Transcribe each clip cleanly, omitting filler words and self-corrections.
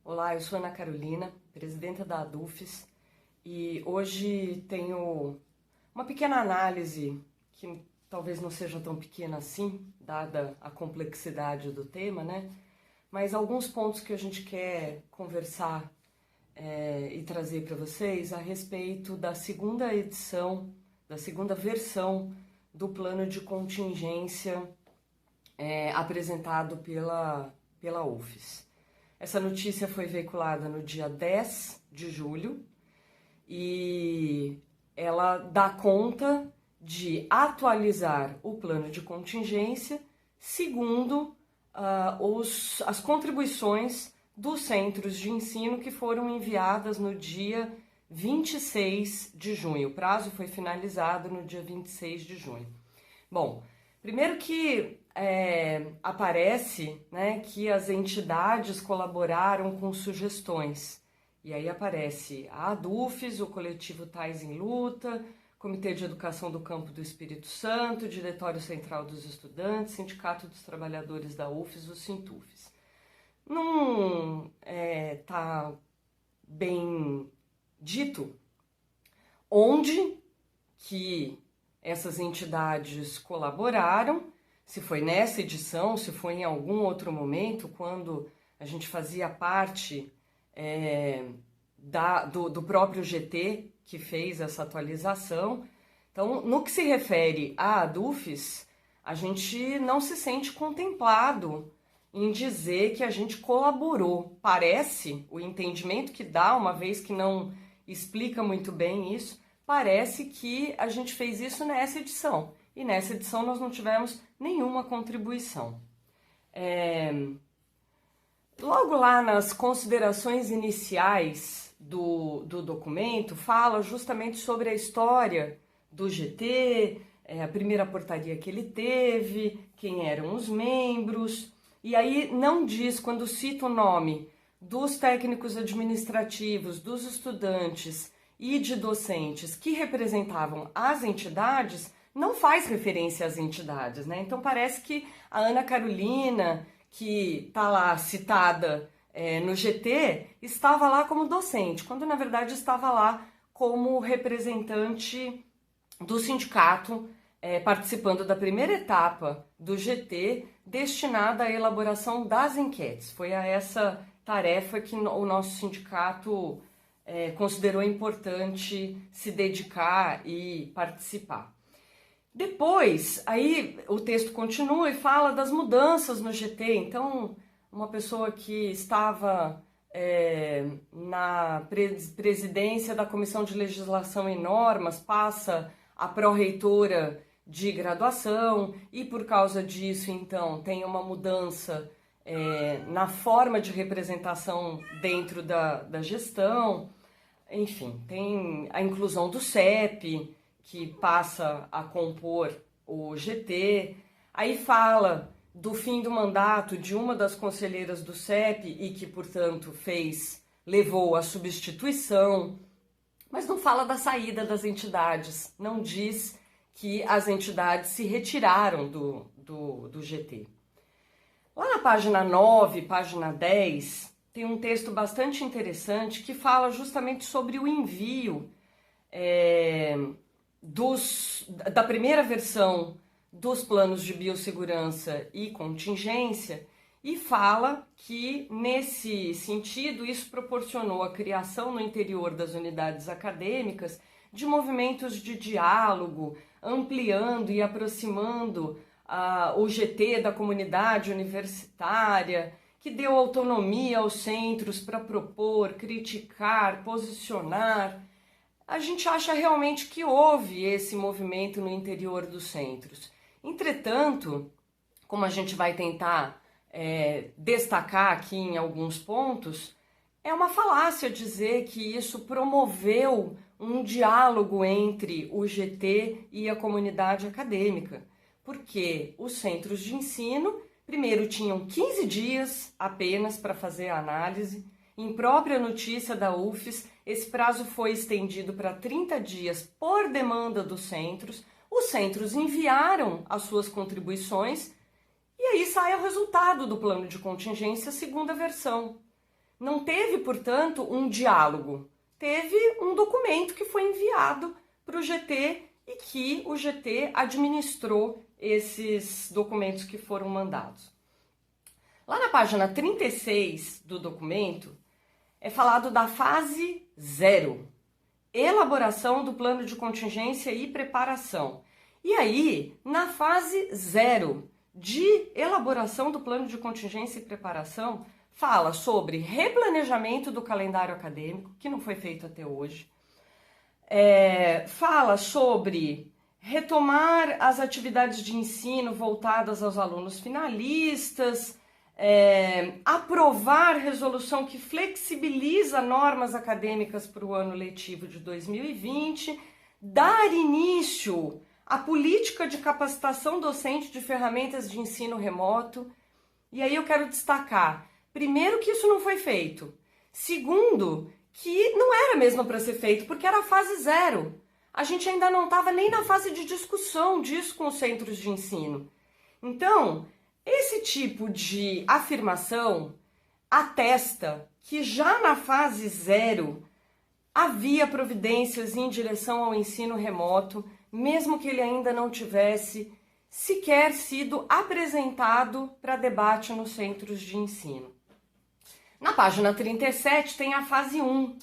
Olá, eu sou Ana Carolina, presidenta da ADUFES, e hoje tenho uma pequena análise, que talvez não seja tão pequena assim, dada a complexidade do tema, né? Mas alguns pontos que a gente quer conversar e trazer para vocês a respeito da segunda edição, da segunda versão do plano de contingência apresentado pela UFES. Essa notícia foi veiculada no dia 10 de julho e ela dá conta de atualizar o plano de contingência segundo as contribuições dos centros de ensino que foram enviadas no dia 26 de junho. O prazo foi finalizado no dia 26 de junho. Bom, primeiro que aparece, né, que as entidades colaboraram com sugestões. E aí aparece a ADUFES, o coletivo Tais em Luta, Comitê de Educação do Campo do Espírito Santo, Diretório Central dos Estudantes, Sindicato dos Trabalhadores da UFES, o Sintufes. Não está bem dito onde que essas entidades colaboraram, se foi nessa edição, se foi em algum outro momento, quando a gente fazia parte do próprio GT que fez essa atualização. Então, no que se refere à ADUFES, a gente não se sente contemplado em dizer que a gente colaborou. Parece, o entendimento que dá, uma vez que não explica muito bem isso, parece que a gente fez isso nessa edição. E nessa edição nós não tivemos nenhuma contribuição. Logo lá nas considerações iniciais do documento, fala justamente sobre a história do GT, a primeira portaria que ele teve, quem eram os membros. E aí não diz, quando cita o nome dos técnicos administrativos, dos estudantes e de docentes que representavam as entidades, não faz referência às entidades, né? Então parece que a Ana Carolina, que está lá citada no GT, estava lá como docente, quando na verdade estava lá como representante do sindicato, participando da primeira etapa do GT, destinada à elaboração das enquetes. Foi a essa tarefa que o nosso sindicato considerou importante se dedicar e participar. Depois, aí o texto continua e fala das mudanças no GT. Então, uma pessoa que estava na presidência da Comissão de Legislação e Normas passa a pró-reitora de graduação e, por causa disso, então, tem uma mudança na forma de representação dentro da gestão. Enfim, tem a inclusão do CEP, que passa a compor o GT. Aí fala do fim do mandato de uma das conselheiras do CEP e que, portanto, levou à substituição, mas não fala da saída das entidades, não diz que as entidades se retiraram do GT. Lá na página 9, página 10, tem um texto bastante interessante que fala justamente sobre o envio da primeira versão dos planos de biossegurança e contingência e fala que, nesse sentido, isso proporcionou a criação no interior das unidades acadêmicas de movimentos de diálogo, ampliando e aproximando o GT da comunidade universitária, que deu autonomia aos centros para propor, criticar, posicionar. A gente acha realmente que houve esse movimento no interior dos centros. Entretanto, como a gente vai tentar destacar aqui em alguns pontos, é uma falácia dizer que isso promoveu um diálogo entre o GT e a comunidade acadêmica, porque os centros de ensino, primeiro, tinham 15 dias apenas para fazer a análise. Em própria notícia da UFES, esse prazo foi estendido para 30 dias por demanda dos centros. Os centros enviaram as suas contribuições e aí sai o resultado do plano de contingência, segunda versão. Não teve, portanto, um diálogo. Teve um documento que foi enviado para o GT e que o GT administrou esses documentos que foram mandados. Lá na página 36 do documento é falado da fase 0, elaboração do plano de contingência e preparação. E aí, na fase 0 de elaboração do plano de contingência e preparação, fala sobre replanejamento do calendário acadêmico, que não foi feito até hoje, fala sobre retomar as atividades de ensino voltadas aos alunos finalistas, aprovar resolução que flexibiliza normas acadêmicas para o ano letivo de 2020, dar início à política de capacitação docente de ferramentas de ensino remoto. E aí eu quero destacar, primeiro, que isso não foi feito. Segundo, que não era mesmo para ser feito, porque era a fase 0. A gente ainda não estava nem na fase de discussão disso com os centros de ensino. Então, esse tipo de afirmação atesta que já na fase 0 havia providências em direção ao ensino remoto, mesmo que ele ainda não tivesse sequer sido apresentado para debate nos centros de ensino. Na página 37 tem a fase 1,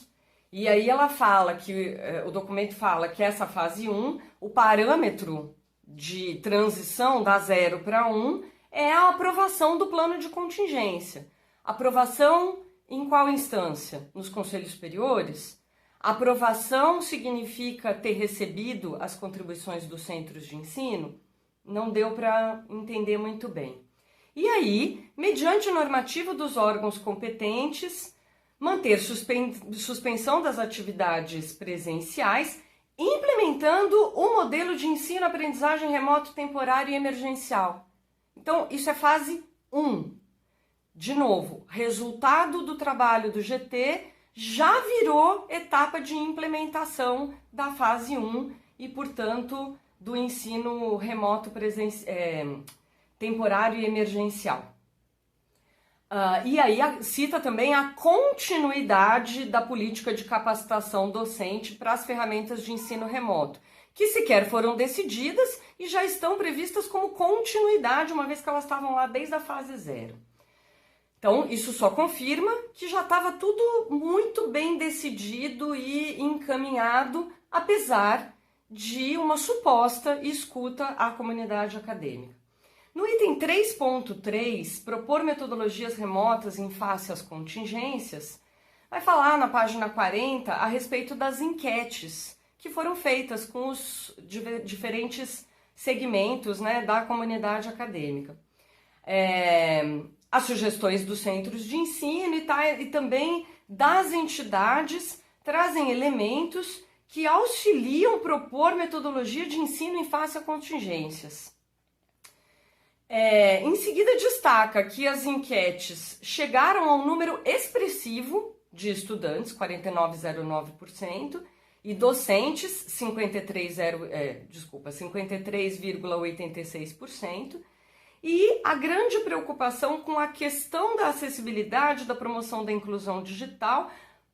e aí ela fala que, o documento fala que essa fase 1, o parâmetro de transição da 0 para 1 é a aprovação do plano de contingência. Aprovação em qual instância? Nos conselhos superiores? Aprovação significa ter recebido as contribuições dos centros de ensino? Não deu para entender muito bem. E aí, mediante o normativo dos órgãos competentes, manter suspensão das atividades presenciais, implementando o modelo de ensino-aprendizagem remoto temporário e emergencial. Então, isso é fase 1. De novo, resultado do trabalho do GT já virou etapa de implementação da fase 1 e, portanto, do ensino remoto temporário e emergencial. E aí cita também a continuidade da política de capacitação docente para as ferramentas de ensino remoto, que sequer foram decididas e já estão previstas como continuidade, uma vez que elas estavam lá desde a fase 0. Então, isso só confirma que já estava tudo muito bem decidido e encaminhado, apesar de uma suposta escuta à comunidade acadêmica. No item 3.3, propor metodologias remotas em face às contingências, vai falar na página 40 a respeito das enquetes que foram feitas com os diferentes segmentos, né, da comunidade acadêmica. As sugestões dos centros de ensino e também das entidades trazem elementos que auxiliam propor metodologia de ensino em face a contingências. Em seguida, destaca que as enquetes chegaram a um número expressivo de estudantes, 49,09%, e docentes, 53,86%, e a grande preocupação com a questão da acessibilidade, da promoção da inclusão digital,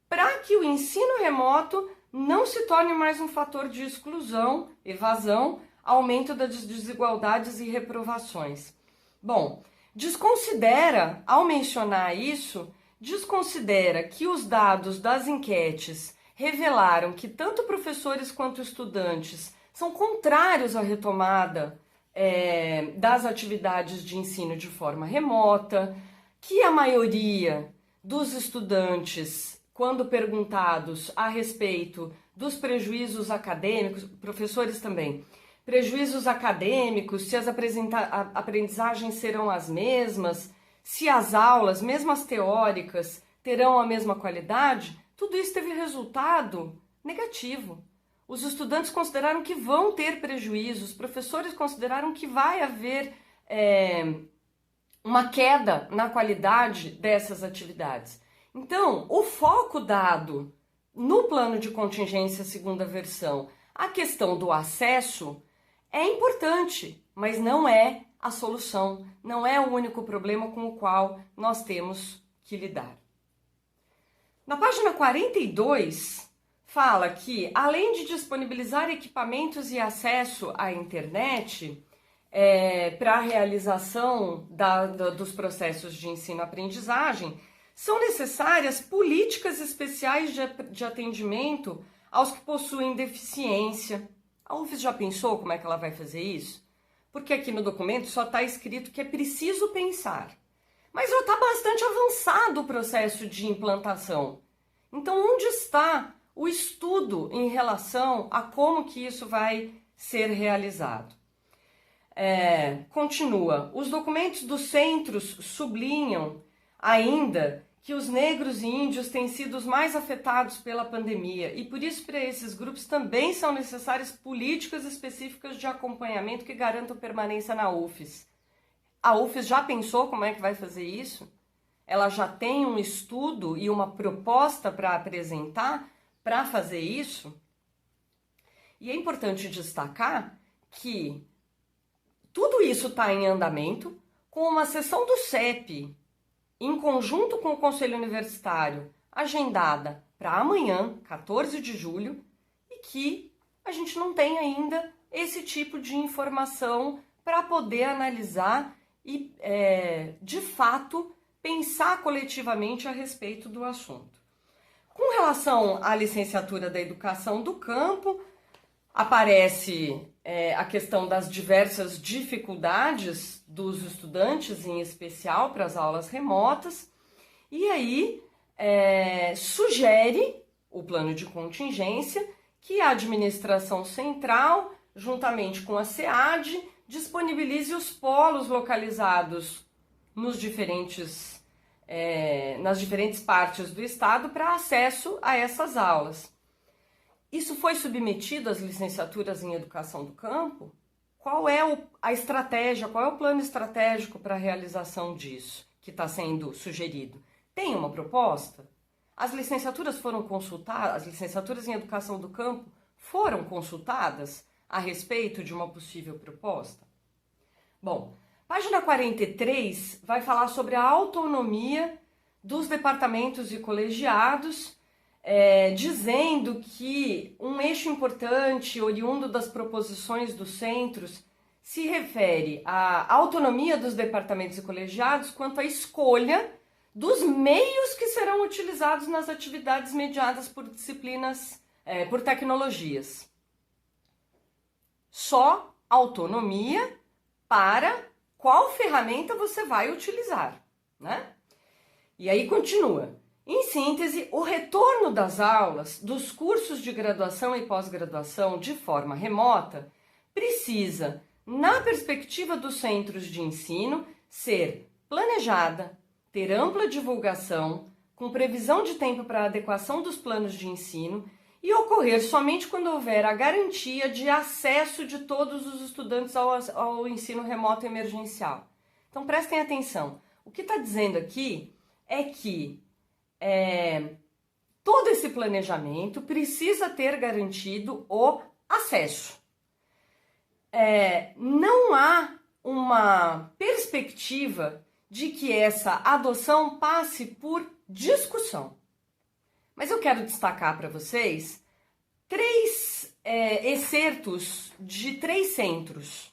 para que o ensino remoto não se torne mais um fator de exclusão, evasão, aumento das desigualdades e reprovações. Bom, ao mencionar isso, desconsidera que os dados das enquetes revelaram que tanto professores quanto estudantes são contrários à retomada das atividades de ensino de forma remota, que a maioria dos estudantes, quando perguntados a respeito dos prejuízos acadêmicos, professores também, prejuízos acadêmicos, se as aprendizagens serão as mesmas, se as aulas, mesmo as teóricas, terão a mesma qualidade, tudo isso teve resultado negativo. Os estudantes consideraram que vão ter prejuízos, os professores consideraram que vai haver uma queda na qualidade dessas atividades. Então, o foco dado no plano de contingência segunda versão à questão do acesso é importante, mas não é a solução, não é o único problema com o qual nós temos que lidar. Na página 42, fala que, além de disponibilizar equipamentos e acesso à internet para a realização dos processos de ensino-aprendizagem, são necessárias políticas especiais de atendimento aos que possuem deficiência. A UFES já pensou como é que ela vai fazer isso? Porque aqui no documento só está escrito que é preciso pensar. Mas já está bastante avançado o processo de implantação. Então, onde está o estudo em relação a como que isso vai ser realizado? Continua. Os documentos dos centros sublinham ainda que os negros e índios têm sido os mais afetados pela pandemia e por isso para esses grupos também são necessárias políticas específicas de acompanhamento que garantam permanência na UFES. A UFES já pensou como é que vai fazer isso? Ela já tem um estudo e uma proposta para apresentar para fazer isso? E é importante destacar que tudo isso está em andamento com uma sessão do CEP, em conjunto com o Conselho Universitário, agendada para amanhã, 14 de julho, e que a gente não tem ainda esse tipo de informação para poder analisar e, de fato, pensar coletivamente a respeito do assunto. Com relação à licenciatura da Educação do Campo, aparece a questão das diversas dificuldades dos estudantes, em especial para as aulas remotas, e aí sugere o plano de contingência que a administração central, juntamente com a SEAD, disponibilize os polos localizados nas diferentes partes do estado para acesso a essas aulas. Isso foi submetido às licenciaturas em Educação do Campo? Qual é a estratégia, qual é o plano estratégico para a realização disso que está sendo sugerido? Tem uma proposta? As licenciaturas foram consultadas, as licenciaturas em Educação do Campo foram consultadas a respeito de uma possível proposta? Bom, página 43 vai falar sobre a autonomia dos departamentos e colegiados, dizendo que um eixo importante, oriundo das proposições dos centros, se refere à autonomia dos departamentos e colegiados quanto à escolha dos meios que serão utilizados nas atividades mediadas por disciplinas, por tecnologias. Só autonomia para qual ferramenta você vai utilizar, né? E aí continua. Em síntese, o retorno das aulas dos cursos de graduação e pós-graduação de forma remota precisa, na perspectiva dos centros de ensino, ser planejada, ter ampla divulgação, com previsão de tempo para adequação dos planos de ensino e ocorrer somente quando houver a garantia de acesso de todos os estudantes ao ensino remoto emergencial. Então prestem atenção. O que está dizendo aqui é que todo esse planejamento precisa ter garantido o acesso. Não há uma perspectiva de que essa adoção passe por discussão. Mas eu quero destacar para vocês três excertos de 3 centros.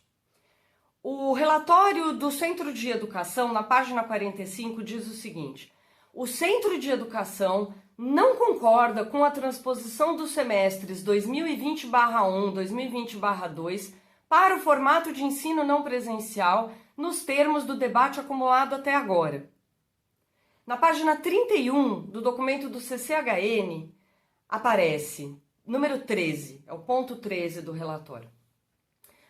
O relatório do Centro de Educação, na página 45, diz o seguinte: o Centro de Educação não concorda com a transposição dos semestres 2020/1, 2020/2 para o formato de ensino não presencial nos termos do debate acumulado até agora. Na página 31 do documento do CCHN aparece número 13, é o ponto 13 do relatório.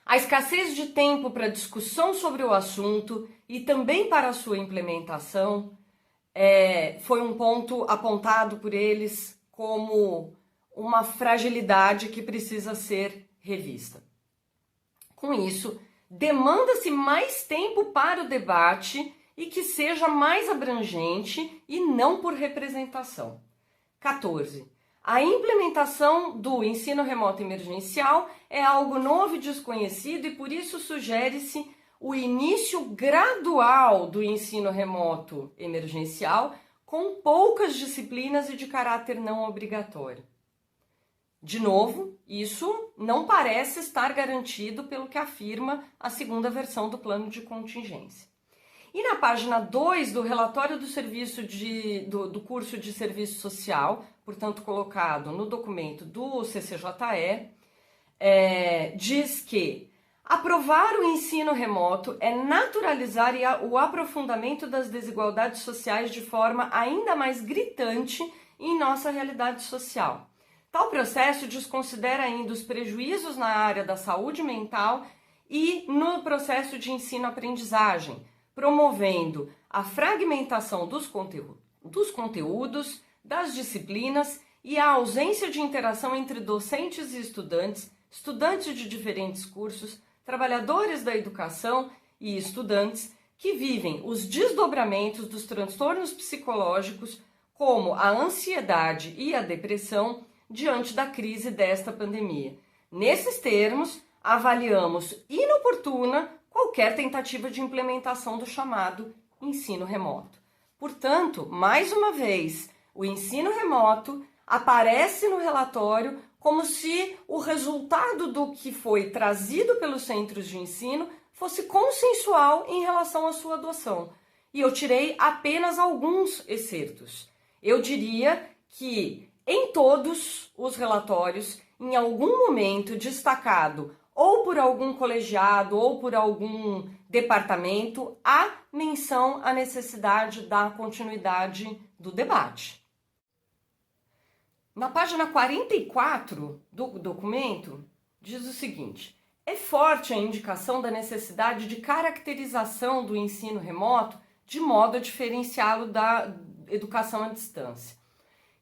A escassez de tempo para discussão sobre o assunto e também para a sua implementação foi um ponto apontado por eles como uma fragilidade que precisa ser revista. Com isso, demanda-se mais tempo para o debate e que seja mais abrangente e não por representação. 14. A implementação do ensino remoto emergencial é algo novo e desconhecido e por isso sugere-se o início gradual do ensino remoto emergencial com poucas disciplinas e de caráter não obrigatório. De novo, isso não parece estar garantido pelo que afirma a segunda versão do plano de contingência. E na página 2 do relatório do serviço do curso de serviço social, portanto colocado no documento do CCJE, diz que aprovar o ensino remoto é naturalizar o aprofundamento das desigualdades sociais de forma ainda mais gritante em nossa realidade social. Tal processo desconsidera ainda os prejuízos na área da saúde mental e no processo de ensino-aprendizagem, promovendo a fragmentação dos conteúdos, das disciplinas e a ausência de interação entre docentes e estudantes, estudantes de diferentes cursos, trabalhadores da educação e estudantes que vivem os desdobramentos dos transtornos psicológicos, como a ansiedade e a depressão, diante da crise desta pandemia. Nesses termos, avaliamos inoportuna qualquer tentativa de implementação do chamado ensino remoto. Portanto, mais uma vez, o ensino remoto aparece no relatório como se o resultado do que foi trazido pelos centros de ensino fosse consensual em relação à sua adoção. E eu tirei apenas alguns excertos. Eu diria que em todos os relatórios, em algum momento destacado, ou por algum colegiado ou por algum departamento, há menção à necessidade da continuidade do debate. Na página 44 do documento, diz o seguinte: é forte a indicação da necessidade de caracterização do ensino remoto de modo a diferenciá-lo da educação à distância.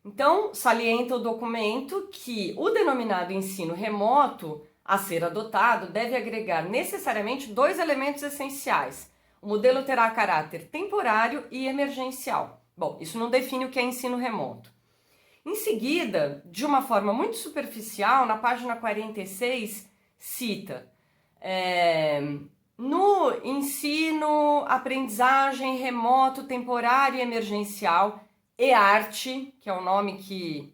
Então, salienta o documento que o denominado ensino remoto a ser adotado deve agregar necessariamente dois elementos essenciais. O modelo terá caráter temporário e emergencial. Bom, isso não define o que é ensino remoto. Em seguida, de uma forma muito superficial, na página 46, cita no ensino, aprendizagem remoto, temporário e emergencial, EARTE, que é o nome que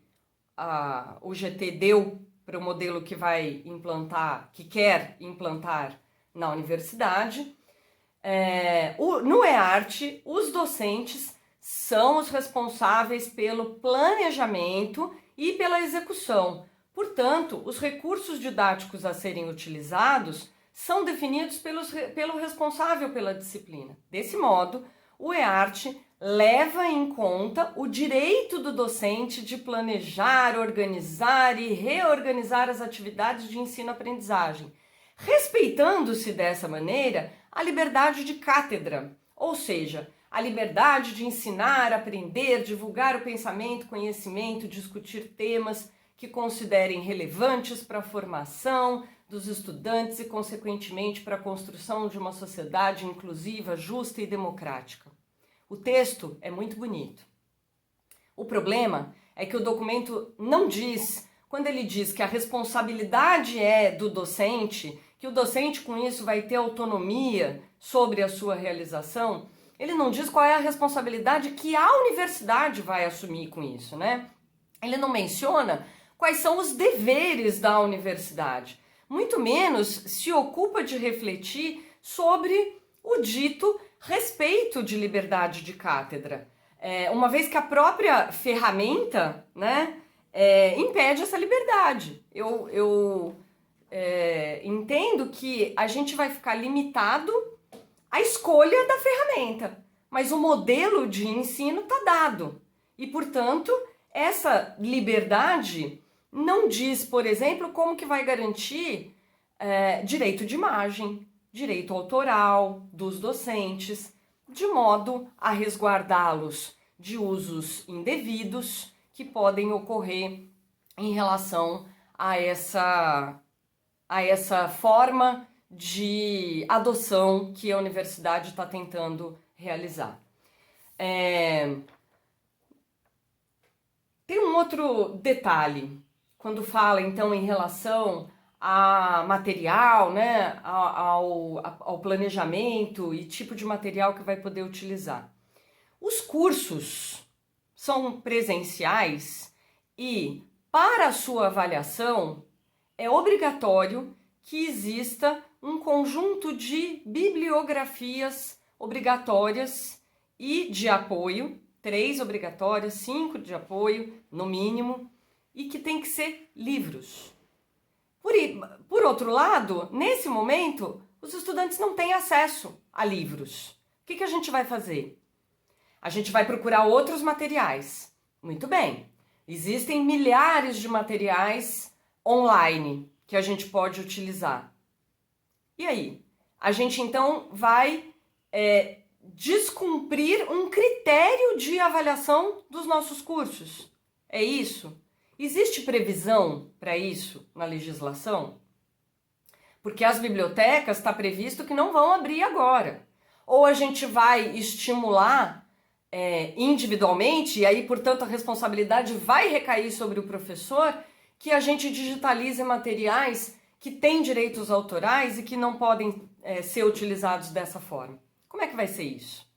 o GT deu para o modelo que vai implantar, que quer implantar na universidade. No EARTE, os docentes são os responsáveis pelo planejamento e pela execução. Portanto, os recursos didáticos a serem utilizados são definidos pelo responsável pela disciplina. Desse modo, o EARTE leva em conta o direito do docente de planejar, organizar e reorganizar as atividades de ensino-aprendizagem, respeitando-se dessa maneira a liberdade de cátedra, ou seja, a liberdade de ensinar, aprender, divulgar o pensamento, conhecimento, discutir temas que considerem relevantes para a formação dos estudantes e, consequentemente, para a construção de uma sociedade inclusiva, justa e democrática. O texto é muito bonito. O problema é que o documento não diz, quando ele diz que a responsabilidade é do docente, que o docente com isso vai ter autonomia sobre a sua realização, ele não diz qual é a responsabilidade que a universidade vai assumir com isso, né? Ele não menciona quais são os deveres da universidade, muito menos se ocupa de refletir sobre o dito respeito de liberdade de cátedra, uma vez que a própria ferramenta, né, impede essa liberdade. Eu entendo que a gente vai ficar limitado à escolha da ferramenta, mas o modelo de ensino está dado e, portanto, essa liberdade não diz, por exemplo, como que vai garantir direito de imagem, direito autoral dos docentes, de modo a resguardá-los de usos indevidos que podem ocorrer em relação a essa forma de adoção que a universidade está tentando realizar. Tem um outro detalhe, quando fala então em relação a material, né, ao planejamento e tipo de material que vai poder utilizar. Os cursos são presenciais e, para a sua avaliação, é obrigatório que exista um conjunto de bibliografias obrigatórias e de apoio, 3 obrigatórias, 5 de apoio, no mínimo, e que tem que ser livros. Por outro lado, nesse momento, os estudantes não têm acesso a livros. O que a gente vai fazer? A gente vai procurar outros materiais. Muito bem, existem milhares de materiais online que a gente pode utilizar. E aí? A gente então vai descumprir um critério de avaliação dos nossos cursos. É isso? Existe previsão para isso na legislação? Porque as bibliotecas está previsto que não vão abrir agora. Ou a gente vai estimular individualmente, e aí, portanto, a responsabilidade vai recair sobre o professor, que a gente digitalize materiais que têm direitos autorais e que não podem ser utilizados dessa forma. Como é que vai ser isso?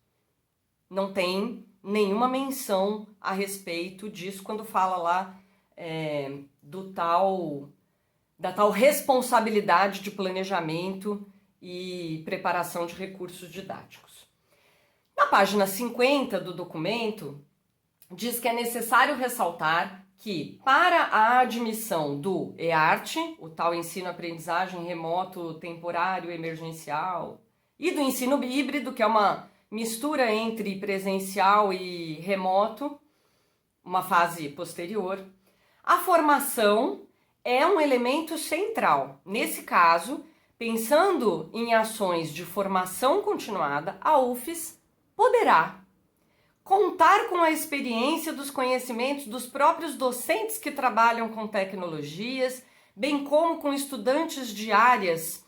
Não tem nenhuma menção a respeito disso quando fala lá da tal responsabilidade de planejamento e preparação de recursos didáticos. Na página 50 do documento, diz que é necessário ressaltar que, para a admissão do EART, o tal ensino-aprendizagem remoto, temporário, emergencial, e do ensino híbrido, que é uma mistura entre presencial e remoto, uma fase posterior, a formação é um elemento central. Nesse caso, pensando em ações de formação continuada, a UFES poderá contar com a experiência dos conhecimentos dos próprios docentes que trabalham com tecnologias, bem como com estudantes de áreas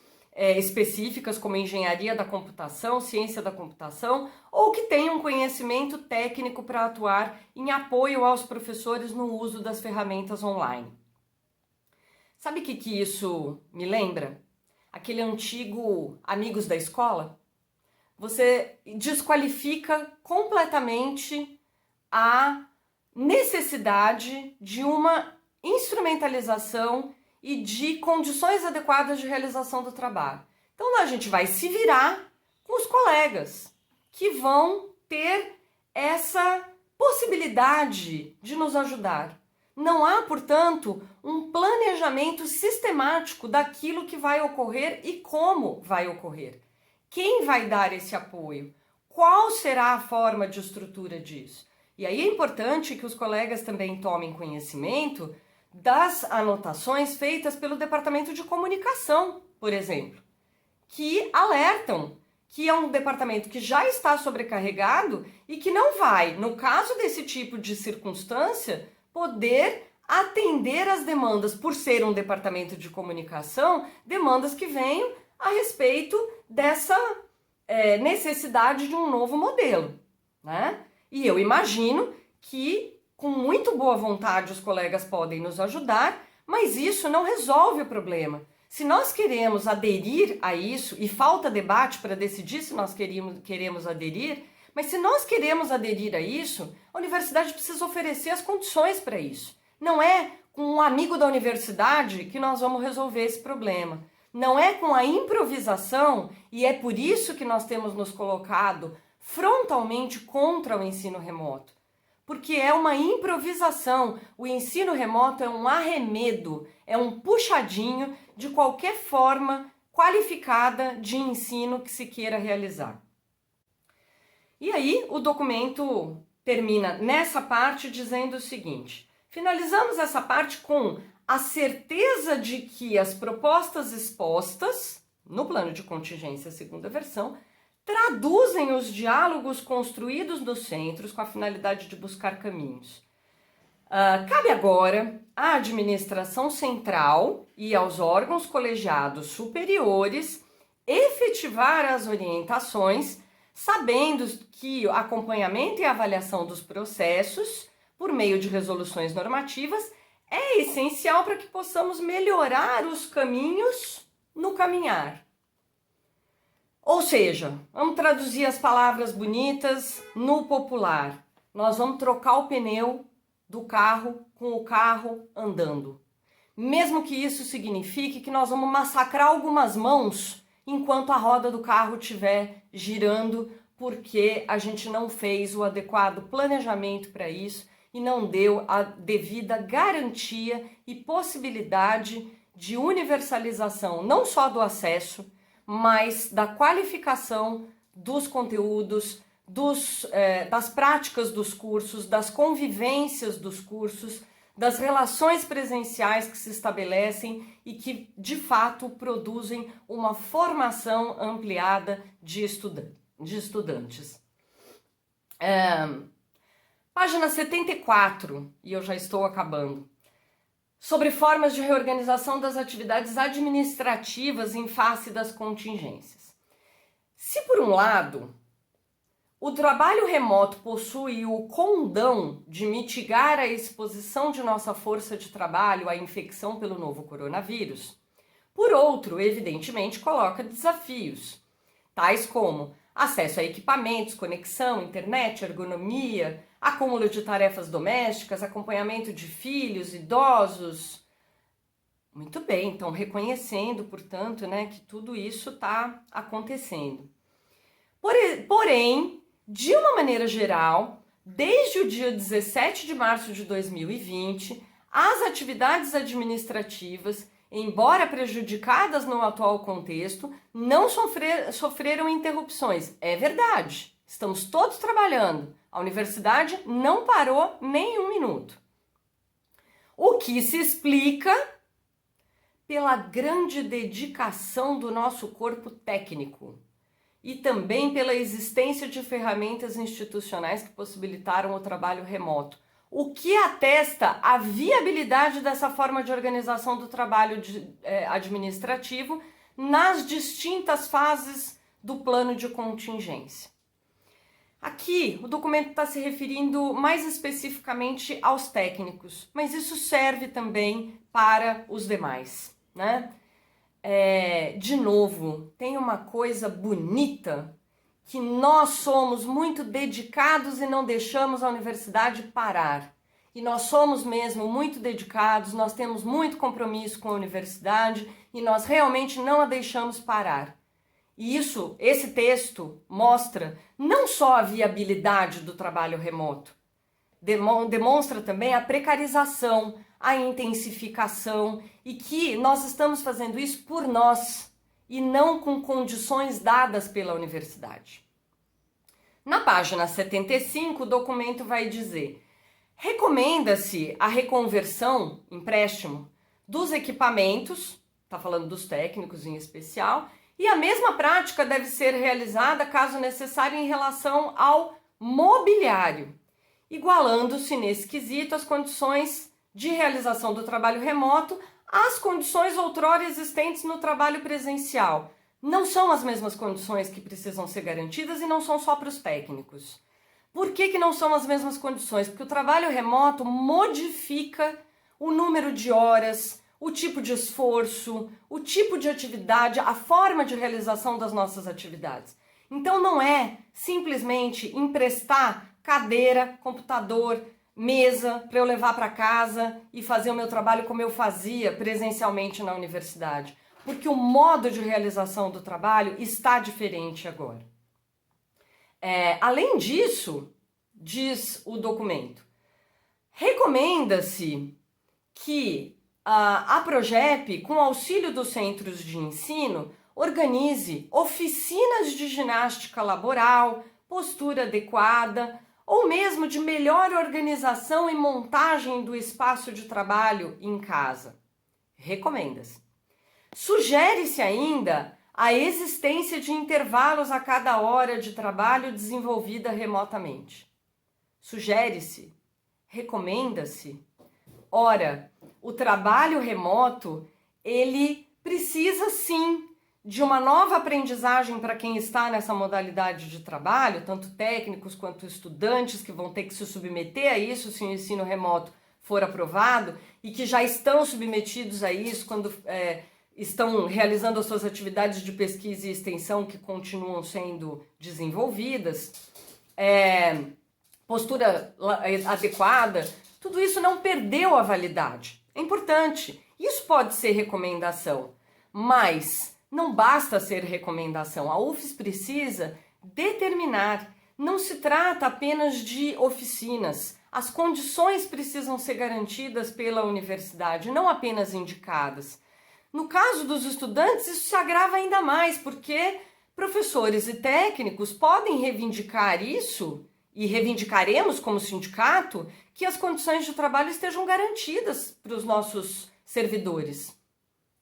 específicas como engenharia da computação, ciência da computação, ou que tenham conhecimento técnico para atuar em apoio aos professores no uso das ferramentas online. Sabe o que isso me lembra? Aquele antigo Amigos da Escola? Você desqualifica completamente a necessidade de uma instrumentalização e de condições adequadas de realização do trabalho. Então, a gente vai se virar com os colegas que vão ter essa possibilidade de nos ajudar. Não há, portanto, um planejamento sistemático daquilo que vai ocorrer e como vai ocorrer. Quem vai dar esse apoio? Qual será a forma de estrutura disso? E aí é importante que os colegas também tomem conhecimento das anotações feitas pelo Departamento de Comunicação, por exemplo, que alertam que é um departamento que já está sobrecarregado e que não vai, no caso desse tipo de circunstância, poder atender às demandas, por ser um departamento de comunicação, demandas que venham a respeito dessa necessidade de um novo modelo, né? E eu imagino que, com muito boa vontade, os colegas podem nos ajudar, mas isso não resolve o problema. Se nós queremos aderir a isso, e falta debate para decidir se nós queremos aderir, mas se nós queremos aderir a isso, a universidade precisa oferecer as condições para isso. Não é com um amigo da universidade que nós vamos resolver esse problema. Não é com a improvisação, e é por isso que nós temos nos colocado frontalmente contra o ensino remoto. Porque é uma improvisação. O ensino remoto é um arremedo, é um puxadinho de qualquer forma qualificada de ensino que se queira realizar. E aí o documento termina nessa parte dizendo o seguinte: finalizamos essa parte com a certeza de que as propostas expostas no plano de contingência, segunda versão, traduzem os diálogos construídos nos centros com a finalidade de buscar caminhos. Cabe agora à administração central e aos órgãos colegiados superiores efetivar as orientações, sabendo que o acompanhamento e avaliação dos processos, por meio de resoluções normativas, é essencial para que possamos melhorar os caminhos no caminhar. Ou seja, vamos traduzir as palavras bonitas no popular. nós vamos trocar o pneu do carro com o carro andando. Mesmo que isso signifique que nós vamos massacrar algumas mãos enquanto a roda do carro estiver girando, porque a gente não fez o adequado planejamento para isso e não deu a devida garantia e possibilidade de universalização, não só do acesso, mas da qualificação dos conteúdos, das práticas dos cursos, das convivências dos cursos, das relações presenciais que se estabelecem e que, de fato, produzem uma formação ampliada de estudantes. Página 74, e eu já estou acabando. Sobre formas de reorganização das atividades administrativas em face das contingências. Se, por um lado, o trabalho remoto possui o condão de mitigar a exposição de nossa força de trabalho à infecção pelo novo coronavírus, por outro, evidentemente, coloca desafios, tais como acesso a equipamentos, conexão, internet, ergonomia, acúmulo de tarefas domésticas, acompanhamento de filhos, idosos. Muito bem, então reconhecendo, portanto, que tudo isso está acontecendo. Porém, de uma maneira geral, desde o dia 17 de março de 2020, as atividades administrativas, embora prejudicadas no atual contexto, não sofreram interrupções. É verdade, estamos todos trabalhando. A universidade não parou nem um minuto. O que se explica pela grande dedicação do nosso corpo técnico e também pela existência de ferramentas institucionais que possibilitaram o trabalho remoto, o que atesta a viabilidade dessa forma de organização do trabalho administrativo nas distintas fases do plano de contingência. Aqui, o documento está se referindo mais especificamente aos técnicos, mas isso serve também para os demais, De novo, tem uma coisa bonita, que nós somos muito dedicados e não deixamos a universidade parar. E nós somos mesmo muito dedicados, nós temos muito compromisso com a universidade e nós realmente não a deixamos parar. E esse texto mostra não só a viabilidade do trabalho remoto, demonstra também a precarização, a intensificação e que nós estamos fazendo isso por nós e não com condições dadas pela universidade. Na página 75, o documento vai dizer: recomenda-se a reconversão, empréstimo, dos equipamentos, está falando dos técnicos em especial, e a mesma prática deve ser realizada, caso necessário, em relação ao mobiliário, igualando-se nesse quesito as condições de realização do trabalho remoto às condições outrora existentes no trabalho presencial. Não são as mesmas condições que precisam ser garantidas e não são só para os técnicos. Por que não são as mesmas condições? Porque o trabalho remoto modifica o número de horas, o tipo de esforço, o tipo de atividade, a forma de realização das nossas atividades. Então não é simplesmente emprestar cadeira, computador, mesa para eu levar para casa e fazer o meu trabalho como eu fazia presencialmente na universidade. Porque o modo de realização do trabalho está diferente agora. Além disso, diz o documento, recomenda-se que a Progep, com auxílio dos centros de ensino, organize oficinas de ginástica laboral, postura adequada, ou mesmo de melhor organização e montagem do espaço de trabalho em casa. Recomenda-se. Sugere-se ainda a existência de intervalos a cada hora de trabalho desenvolvida remotamente. Sugere-se, recomenda-se. Ora, o trabalho remoto, ele precisa sim de uma nova aprendizagem para quem está nessa modalidade de trabalho, tanto técnicos quanto estudantes que vão ter que se submeter a isso se o ensino remoto for aprovado e que já estão submetidos a isso quando estão realizando as suas atividades de pesquisa e extensão que continuam sendo desenvolvidas. postura adequada, tudo isso não perdeu a validade. É importante. Isso pode ser recomendação, mas não basta ser recomendação. A UFES precisa determinar. Não se trata apenas de oficinas. As condições precisam ser garantidas pela universidade, não apenas indicadas. No caso dos estudantes, isso se agrava ainda mais, porque professores e técnicos podem reivindicar isso, e reivindicaremos como sindicato, que as condições de trabalho estejam garantidas para os nossos servidores.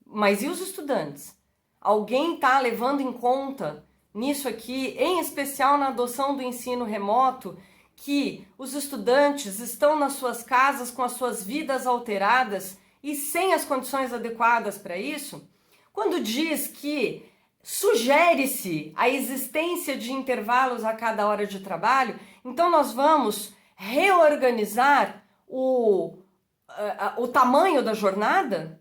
Mas e os estudantes? Alguém está levando em conta nisso aqui, em especial na adoção do ensino remoto, que os estudantes estão nas suas casas com as suas vidas alteradas e sem as condições adequadas para isso? Quando diz que sugere-se a existência de intervalos a cada hora de trabalho, então nós vamos reorganizar o tamanho da jornada,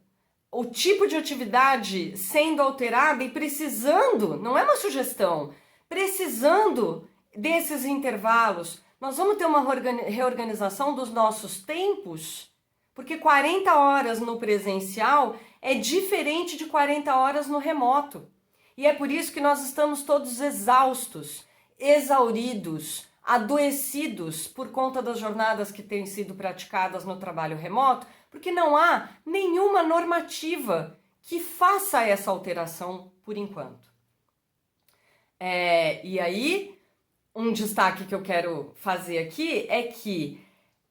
o tipo de atividade sendo alterada e precisando, não é uma sugestão, precisando desses intervalos. Nós vamos ter uma reorganização dos nossos tempos, porque 40 horas no presencial é diferente de 40 horas no remoto. E é por isso que nós estamos todos exaustos, exauridos, adoecidos por conta das jornadas que têm sido praticadas no trabalho remoto, porque não há nenhuma normativa que faça essa alteração por enquanto. E aí, um destaque que eu quero fazer aqui é que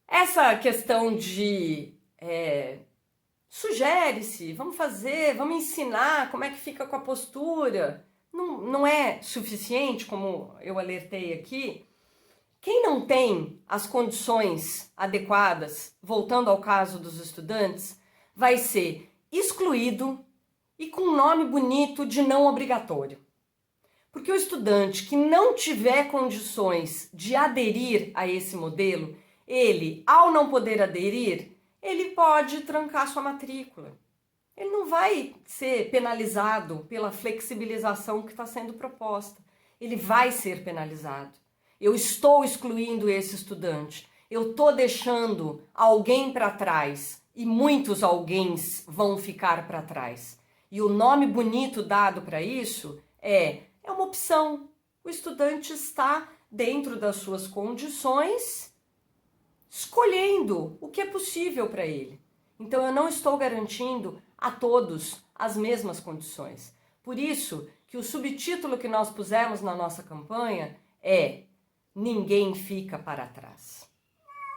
essa questão de sugere-se, vamos fazer, vamos ensinar como é que fica com a postura, não é suficiente, como eu alertei aqui. Quem não tem as condições adequadas, voltando ao caso dos estudantes, vai ser excluído e com um nome bonito de não obrigatório. Porque o estudante que não tiver condições de aderir a esse modelo, ele, ao não poder aderir, ele pode trancar sua matrícula. Ele não vai ser penalizado pela flexibilização que está sendo proposta. Ele vai ser penalizado. Eu estou excluindo esse estudante. Eu estou deixando alguém para trás e muitos alguéms vão ficar para trás. E o nome bonito dado para isso é uma opção. O estudante está dentro das suas condições, escolhendo o que é possível para ele. Então eu não estou garantindo a todos as mesmas condições. Por isso que o subtítulo que nós pusemos na nossa campanha é Ninguém fica para trás.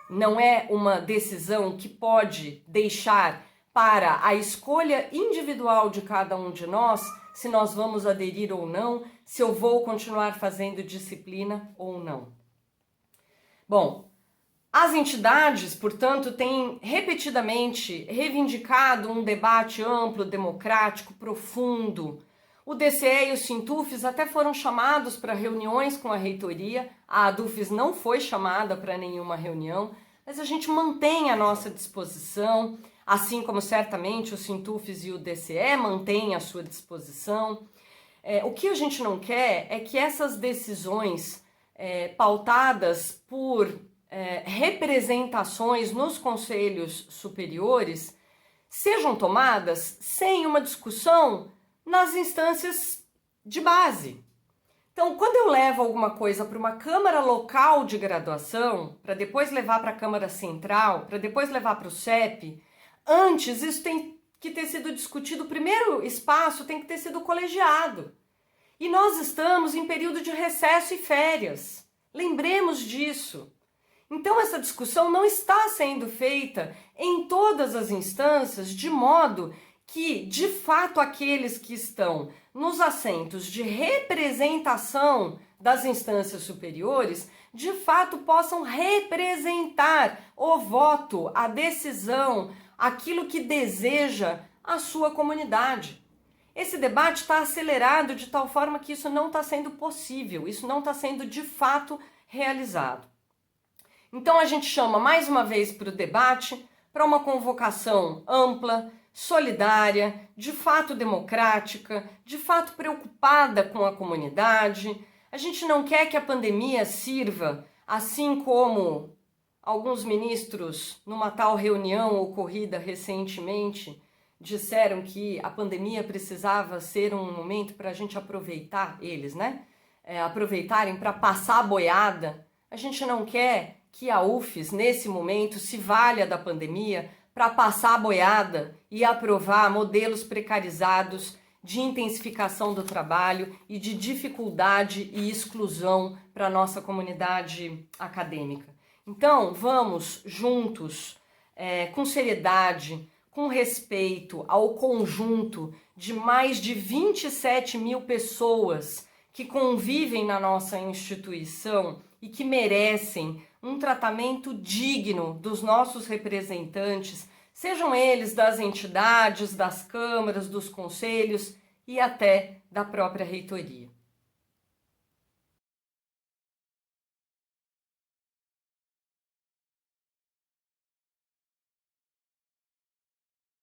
Não é uma decisão que pode deixar para a escolha individual de cada um de nós se nós vamos aderir ou não, se eu vou continuar fazendo disciplina ou não. Bom, as entidades, portanto, têm repetidamente reivindicado um debate amplo, democrático, profundo. O DCE e o Sintufes até foram chamados para reuniões com a reitoria, a ADUFES não foi chamada para nenhuma reunião, mas a gente mantém a nossa disposição, assim como certamente o Sintufes e o DCE mantêm a sua disposição. O que a gente não quer é que essas decisões pautadas por representações nos conselhos superiores sejam tomadas sem uma discussão nas instâncias de base. Então, quando eu levo alguma coisa para uma Câmara Local de Graduação, para depois levar para a Câmara Central, para depois levar para o CEP, antes isso tem que ter sido discutido, o primeiro espaço tem que ter sido colegiado. E nós estamos em período de recesso e férias. Lembremos disso. Então, essa discussão não está sendo feita em todas as instâncias, de modo que, de fato, aqueles que estão nos assentos de representação das instâncias superiores, de fato, possam representar o voto, a decisão, aquilo que deseja a sua comunidade. Esse debate está acelerado de tal forma que isso não está sendo possível, isso não está sendo, de fato, realizado. Então, a gente chama mais uma vez para o debate, para uma convocação ampla, solidária, de fato democrática, de fato preocupada com a comunidade. A gente não quer que a pandemia sirva assim como alguns ministros, numa tal reunião ocorrida recentemente, disseram que a pandemia precisava ser um momento para a gente aproveitar, eles, né? Aproveitarem para passar a boiada. A gente não quer que a UFES, nesse momento, se valha da pandemia para passar a boiada e aprovar modelos precarizados de intensificação do trabalho e de dificuldade e exclusão para a nossa comunidade acadêmica. Então, vamos juntos, com seriedade, com respeito ao conjunto de mais de 27 mil pessoas que convivem na nossa instituição e que merecem um tratamento digno dos nossos representantes, sejam eles das entidades, das câmaras, dos conselhos e até da própria reitoria.